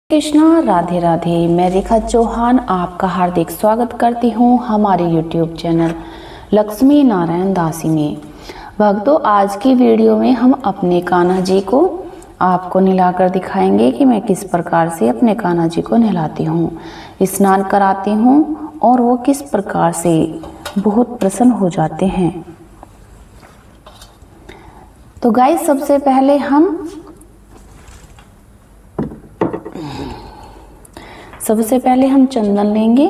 कृष्णा, राधे राधे। मैं रेखा चौहान आपका हार्दिक स्वागत करती हूँ हमारे YouTube चैनल लक्ष्मी नारायण दासी में। भक्तों, आज की वीडियो में हम अपने कान्हा जी को आपको नहलाकर दिखाएंगे कि मैं किस प्रकार से अपने कान्हा जी को नहलाती हूँ, स्नान कराती हूँ और वो किस प्रकार से बहुत प्रसन्न हो जाते हैं। तो गाइस, सबसे पहले हम चंदन लेंगे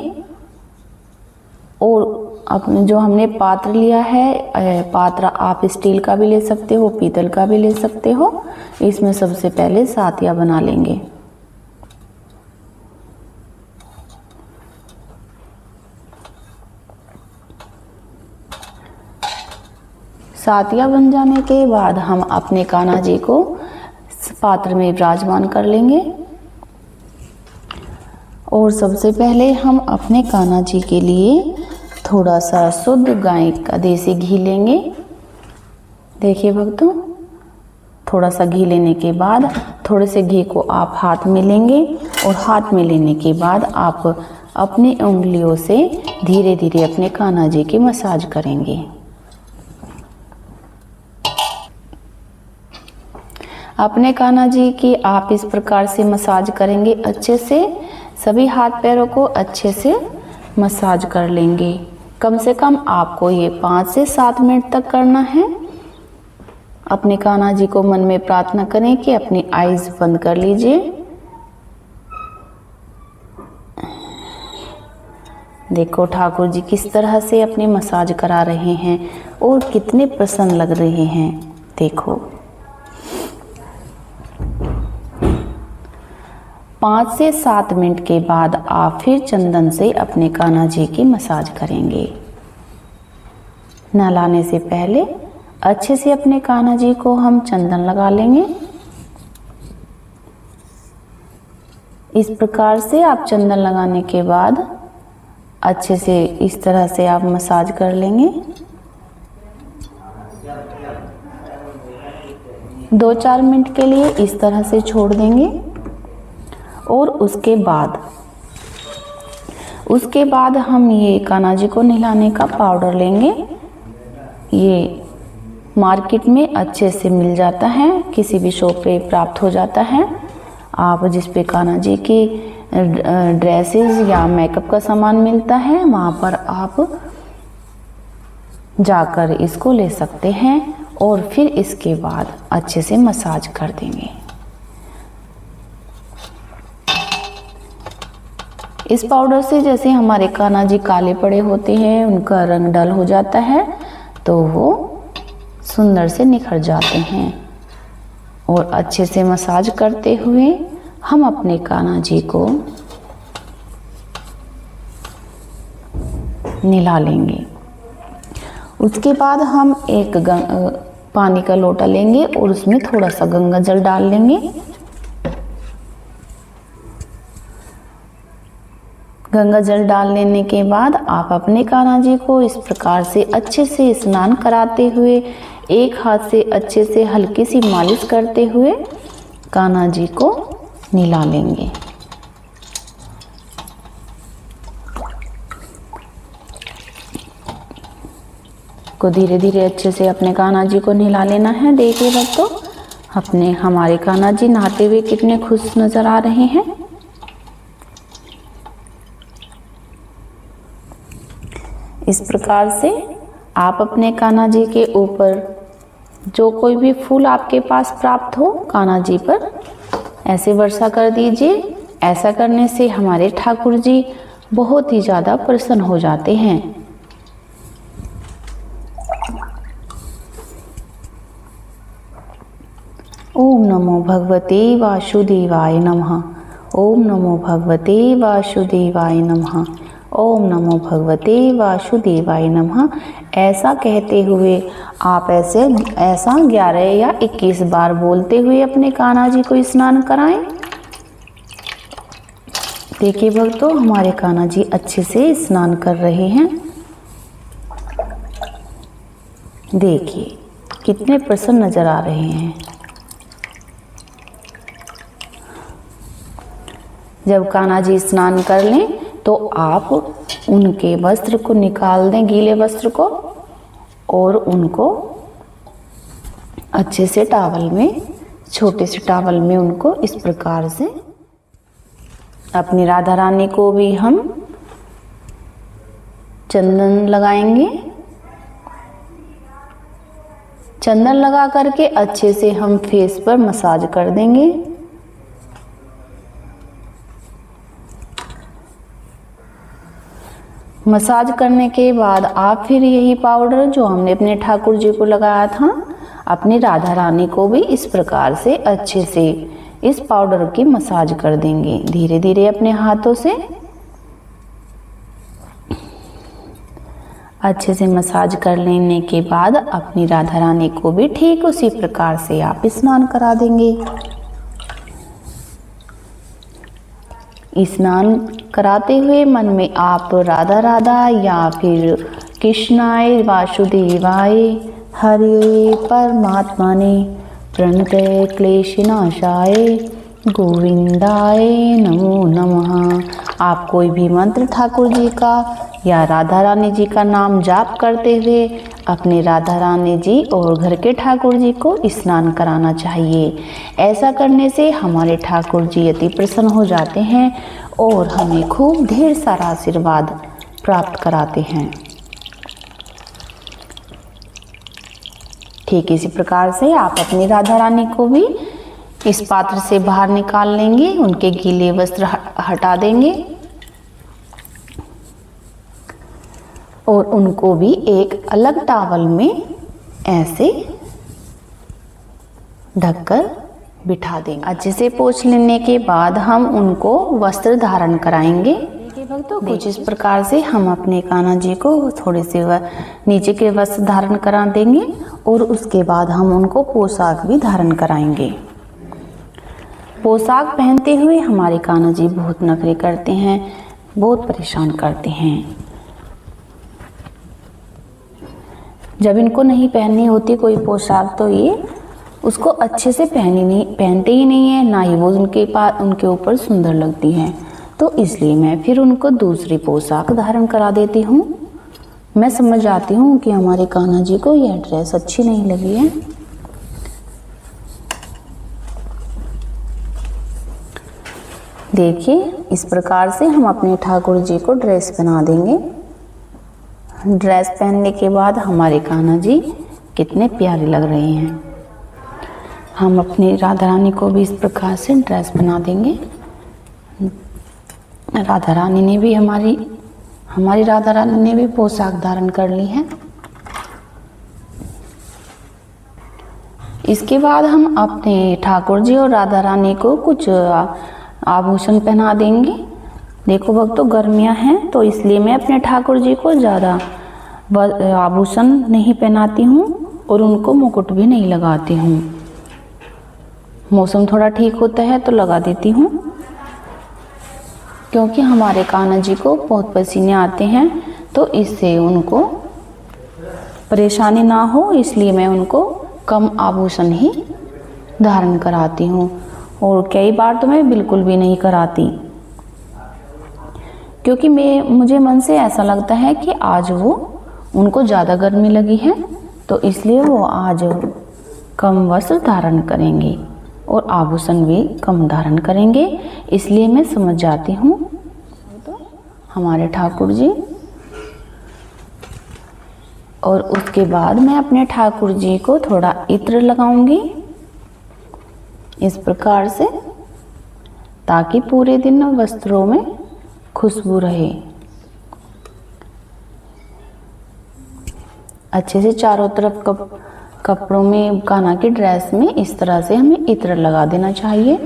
और अपने जो हमने पात्र लिया है, पात्र आप स्टील का भी ले सकते हो, पीतल का भी ले सकते हो। इसमें सबसे पहले सातिया बना लेंगे। सातिया बन जाने के बाद हम अपने कान्हा जी को पात्र में विराजमान कर लेंगे और सबसे पहले हम अपने कान्हा जी के लिए थोड़ा सा शुद्ध गाय का देसी घी लेंगे। देखिए भक्तों, थोड़ा सा घी लेने के बाद थोड़े से घी को आप हाथ में लेंगे और हाथ में लेने के बाद आप अपनी उंगलियों से धीरे धीरे अपने कान्हा जी की मसाज करेंगे। अपने कान्हा जी की आप इस प्रकार से मसाज करेंगे, अच्छे से सभी हाथ पैरों को अच्छे से मसाज कर लेंगे। कम से कम आपको ये 5 से 7 मिनट तक करना है। अपने कान्हा जी को मन में प्रार्थना करें कि अपनी आईज बंद कर लीजिए। देखो ठाकुर जी किस तरह से अपनी मसाज करा रहे हैं और कितने प्रसन्न लग रहे हैं। देखो 5 से 7 मिनट के बाद आप फिर चंदन से अपने कान्हा जी की मसाज करेंगे। नहलाने से पहले अच्छे से अपने कान्हा जी को हम चंदन लगा लेंगे। इस प्रकार से आप चंदन लगाने के बाद अच्छे से इस तरह से आप मसाज कर लेंगे। 2-4 मिनट के लिए इस तरह से छोड़ देंगे और उसके बाद हम ये कान्हा जी को नहलाने का पाउडर लेंगे। ये मार्केट में अच्छे से मिल जाता है, किसी भी शॉप पे प्राप्त हो जाता है। आप जिस पे कान्हा जी की ड्रेसेस या मेकअप का सामान मिलता है, वहाँ पर आप जाकर इसको ले सकते हैं और फिर इसके बाद अच्छे से मसाज कर देंगे। इस पाउडर से जैसे हमारे कान्हा जी काले पड़े होते हैं, उनका रंग डल हो जाता है, तो वो सुंदर से निखर जाते हैं। और अच्छे से मसाज करते हुए हम अपने कान्हा जी को नहला लेंगे। उसके बाद हम एक पानी का लोटा लेंगे और उसमें थोड़ा सा गंगा जल डाल लेंगे। गंगा जल डाल लेने के बाद आप अपने कान्हा जी को इस प्रकार से अच्छे से स्नान कराते हुए, एक हाथ से अच्छे से हल्की सी मालिश करते हुए कान्हा जी को नहला लेंगे। को धीरे धीरे अच्छे से अपने कान्हा जी को नहला लेना है। देखिए भक्तों, हमारे कान्हा जी नहाते हुए कितने खुश नजर आ रहे हैं। इस प्रकार से आप अपने कान्हा जी के ऊपर जो कोई भी फूल आपके पास प्राप्त हो, कान्हा जी पर ऐसे वर्षा कर दीजिए। ऐसा करने से हमारे ठाकुर जी बहुत ही ज़्यादा प्रसन्न हो जाते हैं। ओम नमो भगवते वासुदेवाय नमः। ओम नमो भगवते वासुदेवाय नमः। ओम नमो भगवते वासुदेवाय नमः। ऐसा कहते हुए आप ऐसा 11 या 21 बार बोलते हुए अपने कान्हा जी को स्नान कराएं। देखिए भक्तों, हमारे कान्हा जी अच्छे से स्नान कर रहे हैं। देखिए कितने प्रसन्न नजर आ रहे हैं। जब कान्हा जी स्नान कर लें तो आप उनके वस्त्र को निकाल दें, गीले वस्त्र को, और उनको अच्छे से टॉवल में, छोटे से टॉवल में उनको इस प्रकार से, अपनी राधा रानी को भी हम चंदन लगाएंगे। चंदन लगा करके अच्छे से हम फेस पर मसाज कर देंगे। मसाज करने के बाद आप फिर यही पाउडर जो हमने अपने ठाकुर जी को लगाया था, अपनी राधा रानी को भी इस प्रकार से अच्छे से इस पाउडर की मसाज कर देंगे। धीरे धीरे अपने हाथों से अच्छे से मसाज कर लेने के बाद अपनी राधा रानी को भी ठीक उसी प्रकार से आप स्नान करा देंगे। स्नान कराते हुए मन में आप राधा राधा या फिर कृष्णाय वासुदेवाय हरे परमात्मने प्रणतये क्लेशनाशाय गोविंदाय नमो नमः। आप कोई भी मंत्र ठाकुर जी का या राधा रानी जी का नाम जाप करते हुए अपने राधा रानी जी और घर के ठाकुर जी को स्नान कराना चाहिए। ऐसा करने से हमारे ठाकुर जी अति प्रसन्न हो जाते हैं और हमें खूब ढेर सारा आशीर्वाद प्राप्त कराते हैं। ठीक इसी प्रकार से आप अपनी राधा रानी को भी इस पात्र से बाहर निकाल लेंगे, उनके गीले वस्त्र हटा देंगे और उनको भी एक अलग टॉवल में ऐसे ढककर बिठा देंगे। अच्छे से पोंछ लेने के बाद हम उनको वस्त्र धारण कराएंगे। भक्तों, कुछ इस प्रकार से हम अपने कान्हा जी को थोड़े से नीचे के वस्त्र धारण करा देंगे और उसके बाद हम उनको पोशाक भी धारण कराएंगे। पोशाक पहनते हुए हमारे कान्हा जी बहुत नखरे करते हैं, बहुत परेशान करते हैं। जब इनको नहीं पहननी होती कोई पोशाक तो ये उसको अच्छे से पहनते ही नहीं है, ना ही वो उनके ऊपर सुंदर लगती हैं। तो इसलिए मैं फिर उनको दूसरी पोशाक धारण करा देती हूँ। मैं समझ जाती हूँ कि हमारे कान्हा जी को यह ड्रेस अच्छी नहीं लगी है। देखिए, इस प्रकार से हम अपने ठाकुर जी को ड्रेस बना देंगे। ड्रेस पहनने के बाद हमारे कान्हा जी कितने प्यारे लग रहे हैं। हम अपनी राधा रानी को भी इस प्रकार से ड्रेस बना देंगे। राधा रानी ने भी हमारी राधा रानी ने भी पोशाक धारण कर ली है। इसके बाद हम अपने ठाकुर जी और राधा रानी को कुछ आभूषण पहना देंगे। देखो भक्तों, गर्मियां हैं तो इसलिए मैं अपने ठाकुर जी को ज़्यादा आभूषण नहीं पहनाती हूँ और उनको मुकुट भी नहीं लगाती हूँ। मौसम थोड़ा ठीक होता है तो लगा देती हूँ, क्योंकि हमारे कान्हा जी को बहुत पसीने आते हैं तो इससे उनको परेशानी ना हो, इसलिए मैं उनको कम आभूषण ही धारण कराती हूँ। और कई बार तो मैं बिल्कुल भी नहीं कराती, क्योंकि मुझे मन से ऐसा लगता है कि आज उनको ज़्यादा गर्मी लगी है तो इसलिए वो आज कम वस्त्र धारण करेंगे और आभूषण भी कम धारण करेंगे। इसलिए मैं समझ जाती हूँ। तो हमारे ठाकुर जी, और उसके बाद मैं अपने ठाकुर जी को थोड़ा इत्र लगाऊंगी इस प्रकार से, ताकि पूरे दिन वस्त्रों में खुशबू रहे। अच्छे से चारों तरफ कपड़ों में, कान्हा की ड्रेस में इस तरह से हमें इत्र लगा देना चाहिए।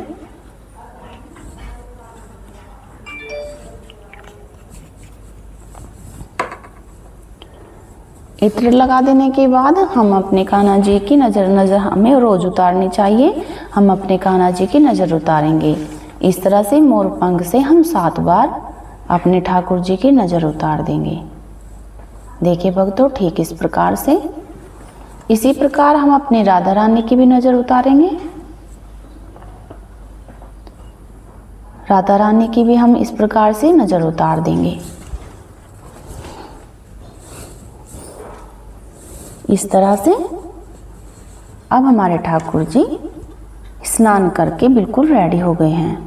इत्र लगा देने के बाद हम अपने कान्हा जी की नज़र हमें रोज उतारनी चाहिए। हम अपने कान्हा जी की नज़र उतारेंगे। इस तरह से मोर पंख से हम 7 बार अपने ठाकुर जी की नज़र उतार देंगे। देखिए भक्तों, ठीक इस प्रकार से, इसी प्रकार हम अपनी राधा रानी की भी नज़र उतारेंगे। राधा रानी की भी हम इस प्रकार से नज़र उतार देंगे। इस तरह से अब हमारे ठाकुर जी स्नान करके बिल्कुल रेडी हो गए हैं।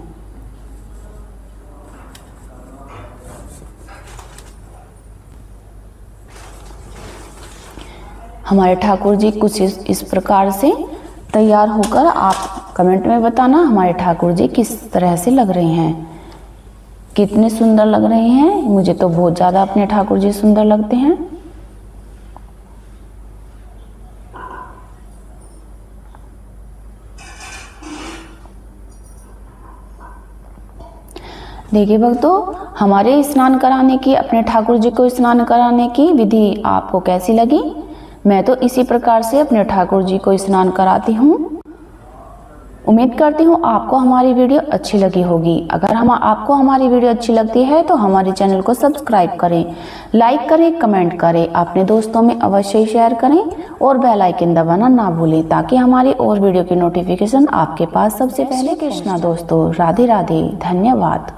हमारे ठाकुर जी कुछ इस प्रकार से तैयार होकर, आप कमेंट में बताना हमारे ठाकुर जी किस तरह से लग रहे हैं, कितने सुंदर लग रहे हैं। मुझे तो बहुत ज़्यादा अपने ठाकुर जी सुंदर लगते हैं। देखिए भक्तों, हमारे स्नान कराने की, अपने ठाकुर जी को स्नान कराने की विधि आपको कैसी लगी? मैं तो इसी प्रकार से अपने ठाकुर जी को स्नान कराती हूँ। उम्मीद करती हूँ आपको हमारी वीडियो अच्छी लगी होगी। अगर आपको हमारी वीडियो अच्छी लगती है तो हमारे चैनल को सब्सक्राइब करें, लाइक करें, कमेंट करें, अपने दोस्तों में अवश्य शेयर करें और बेल आइकन दबाना ना भूलें ताकि हमारी और वीडियो की नोटिफिकेशन आपके पास सबसे पहले। कृष्णा दोस्तों, राधे राधे, धन्यवाद।